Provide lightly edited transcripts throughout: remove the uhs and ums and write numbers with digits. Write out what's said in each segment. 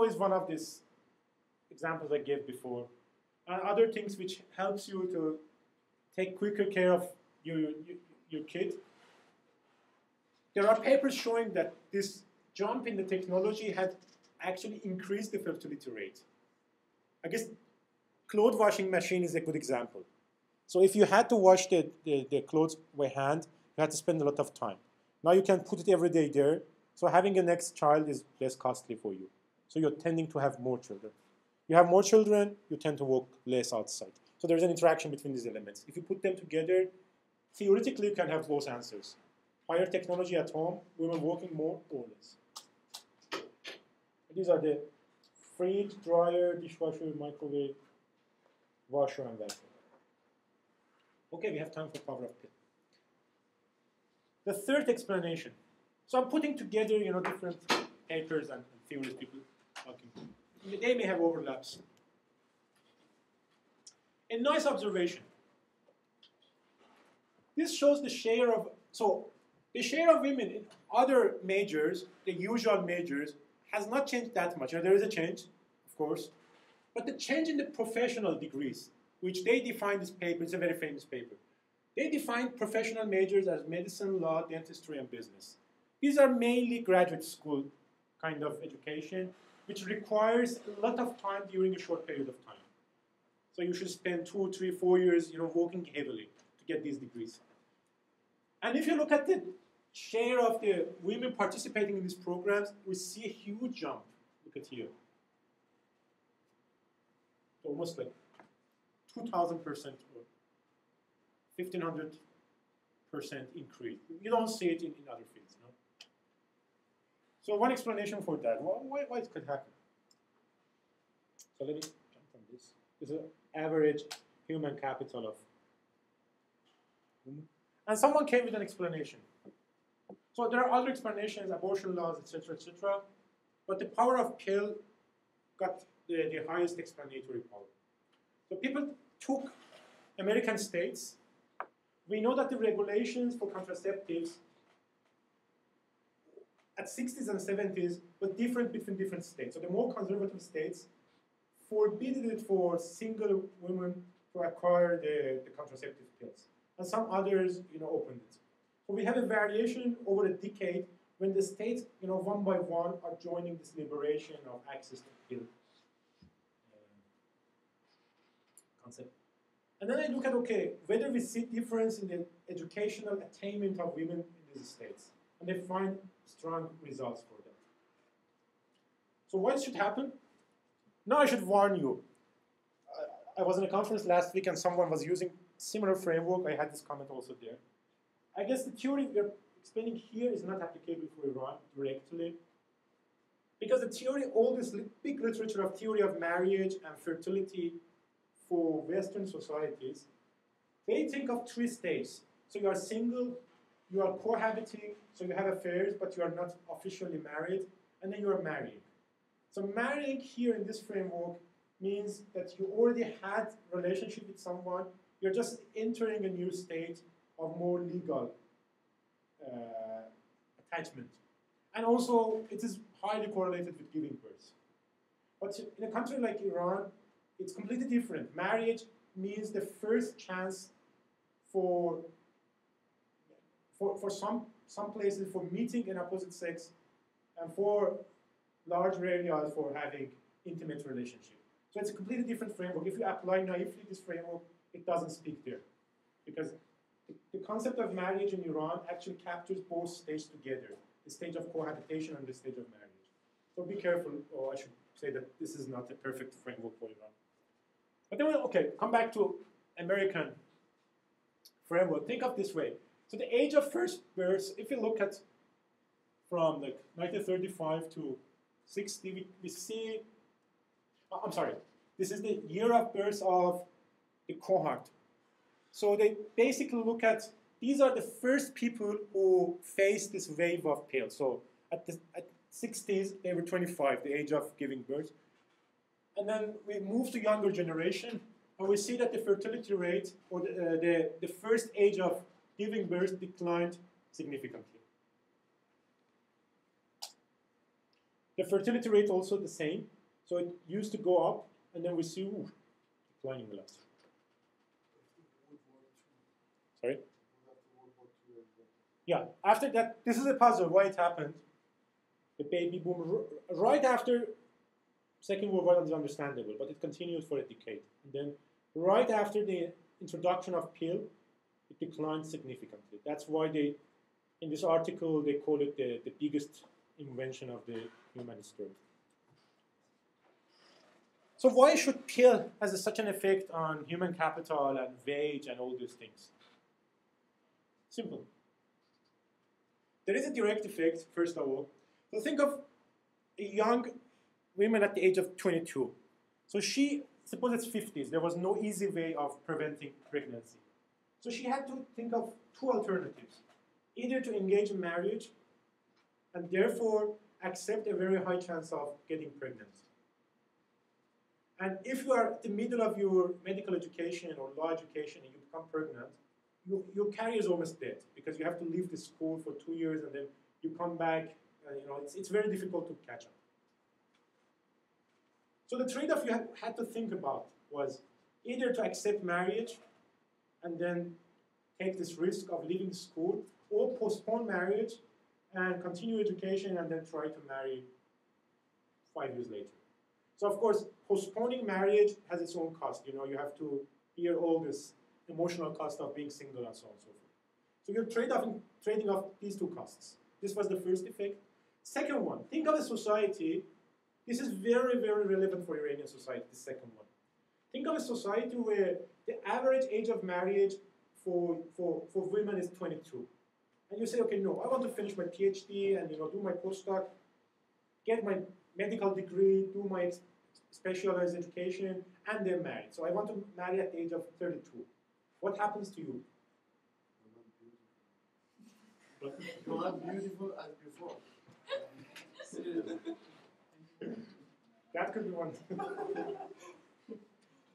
PIL is one of these examples I gave before. And other things which helps you to take quicker care of your kid. There are papers showing that this jump in the technology had actually increased the fertility rate. I guess clothes washing machine is a good example. So if you had to wash the clothes by hand, you had to spend a lot of time. Now you can put it every day there. So having a next child is less costly for you. So you're tending to have more children. You have more children, you tend to work less outside. So there's an interaction between these elements. If you put them together, theoretically you can have both answers. Higher technology at home, women working more or less. These are the fridge, dryer, dishwasher, microwave, washer, and vacuum. Okay, we have time for power of PIL. The third explanation. So I'm putting together, different papers and theories people talking. They may have overlaps. A nice observation. This shows the share of, the share of women in other majors, the usual majors, has not changed that much. There is a change, of course, but the change in the professional degrees, which they define this paper, it's a very famous paper. They define professional majors as medicine, law, dentistry, and business. These are mainly graduate school kind of education, which requires a lot of time during a short period of time. So you should spend 2, 3, 4 years, working heavily to get these degrees. And if you look at the share of the women participating in these programs, we see a huge jump. Look at here. Almost like 2,000% or 1,500% increase. You don't see it in other fields. No? So one explanation for that. Why it could happen? So let me jump from this. This is average human capital of women. And someone came with an explanation. So there are other explanations, abortion laws, etc., etc. But the power of PIL got the highest explanatory power. So people took American states. We know that the regulations for contraceptives at 60s and 70s were different between different states. So the more conservative states forbidden it for single women to acquire the contraceptive pills. And some others, opened it. So we have a variation over a decade when the states, one by one are joining this liberation of access to pill concept. And then I look at, whether we see difference in the educational attainment of women in these states. And they find strong results for that. So what should happen? Now I should warn you. I was in a conference last week and someone was using similar framework. I had this comment also there. I guess the theory we're explaining here is not applicable for Iran directly. Because the theory, all this big literature of theory of marriage and fertility for Western societies, they think of 3 stages. So you are single, you are cohabiting, so you have affairs, but you are not officially married, and then you are marrying. So marrying here in this framework means that you already had a relationship with someone, you're just entering a new state of more legal attachment. And also, it is highly correlated with giving birth. But in a country like Iran, it's completely different. Marriage means the first chance for some places for meeting an opposite sex, and for large areas for having intimate relationship. So it's a completely different framework. If you apply naively this framework, it doesn't speak there. Because the concept of marriage in Iran actually captures both stages together, the stage of cohabitation and the stage of marriage. So be careful, or I should say that this is not a perfect framework for Iran. But then, come back to American framework. Think of this way. So the age of first birth, if you look at from like 1935 to 60, we see, I'm sorry, this is the year of birth of the cohort. So they basically look at, these are the first people who faced this wave of PIL. So at 60s, they were 25, the age of giving birth. And then we move to younger generation, and we see that the fertility rate, or the first age of giving birth, declined significantly. The fertility rate also the same. So it used to go up, and then we see declining a lot. Sorry? Yeah, after that, this is a puzzle, why it happened. The baby boom, right after Second World War is understandable, but it continued for a decade. And then right after the introduction of pill, it declined significantly. That's why they, in this article, they call it the biggest invention of the human history. So why should pill has such an effect on human capital and wage and all these things? Simple. There is a direct effect, first of all. So think of a young woman at the age of 22. So she, suppose it's 50s, there was no easy way of preventing pregnancy. So she had to think of two alternatives. Either to engage in marriage and therefore accept a very high chance of getting pregnant. And if you are at the middle of your medical education or law education and you become pregnant, your career is almost dead because you have to leave the school for 2 years and then you come back. It's very difficult to catch up. So the trade-off you had to think about was either to accept marriage and then take this risk of leaving the school, or postpone marriage and continue education and then try to marry 5 years later. So of course, postponing marriage has its own cost. You have to bear all this emotional cost of being single and so on and so forth. So you're trading off these two costs. This was the first effect. Second one, think of a society. This is very, very relevant for Iranian society, the second one. Think of a society where the average age of marriage for women is 22. And you say, okay, no, I want to finish my PhD and do my postdoc, get my medical degree, do my specialized education, and then marry. So I want to marry at the age of 32. What happens to you? You're not beautiful as before. That could be one.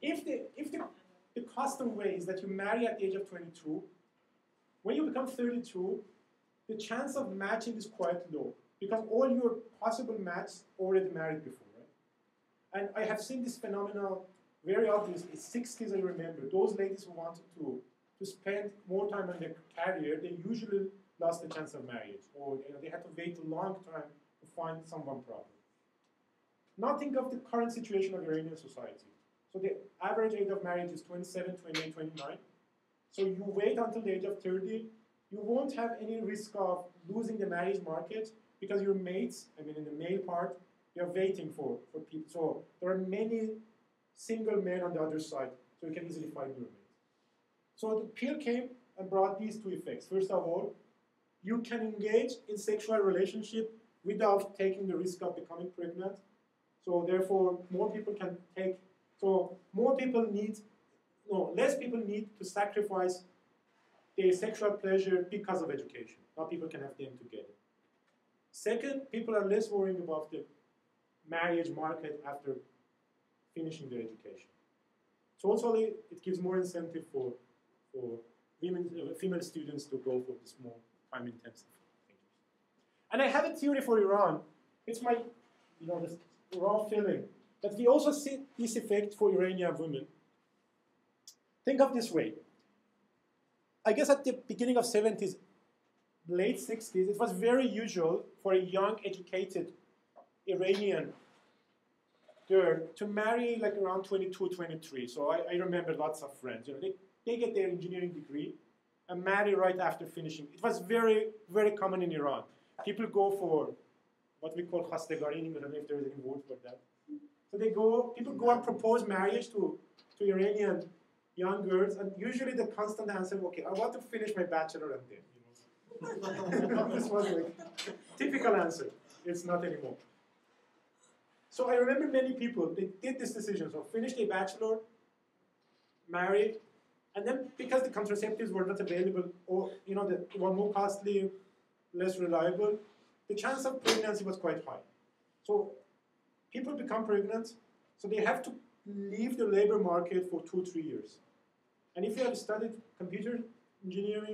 If the custom way is that you marry at the age of 22, when you become 32, the chance of matching is quite low because all your possible matches already married before, right? And I have seen this phenomenon very obviously. 60s, I remember, those ladies who wanted to spend more time on their career, they usually lost the chance of marriage, or they had to wait a long time to find someone proper. Now think of the current situation of Iranian society. So the average age of marriage is 27, 28, 29. So you wait until the age of 30, you won't have any risk of losing the marriage market because your mates, in the male part, you're waiting for people. So there are many single men on the other side, so you can easily find your mate. So the pill came and brought these two effects. First of all, you can engage in sexual relationship without taking the risk of becoming pregnant. So therefore, more people can take. So less people need to sacrifice their sexual pleasure because of education. Now people can have them together. Second, people are less worried about the marriage market after finishing their education. Totally, it gives more incentive for female students to go for this more time-intensive thing. And I have a theory for Iran. It's my, this raw feeling that we also see this effect for Iranian women. Think of this way. I guess at the beginning of 70s, late 60s, it was very usual for a young, educated Iranian girl to marry like around 22, 23. So I remember lots of friends. They get their engineering degree and marry right after finishing. It was very, very common in Iran. People go for what we call khastegari in English. I don't know if there is any word for that. So people go and propose marriage to Iranian young girls, and usually the constant answer, okay, I want to finish my bachelor and then, This was like typical answer. It's not anymore. So I remember many people, they did this decision. So finish their bachelor, married, and then because the contraceptives were not available, or they were more costly, less reliable, the chance of pregnancy was quite high. So people become pregnant, so they have to leave the labor market for 2-3 years. And if you have studied computer engineering,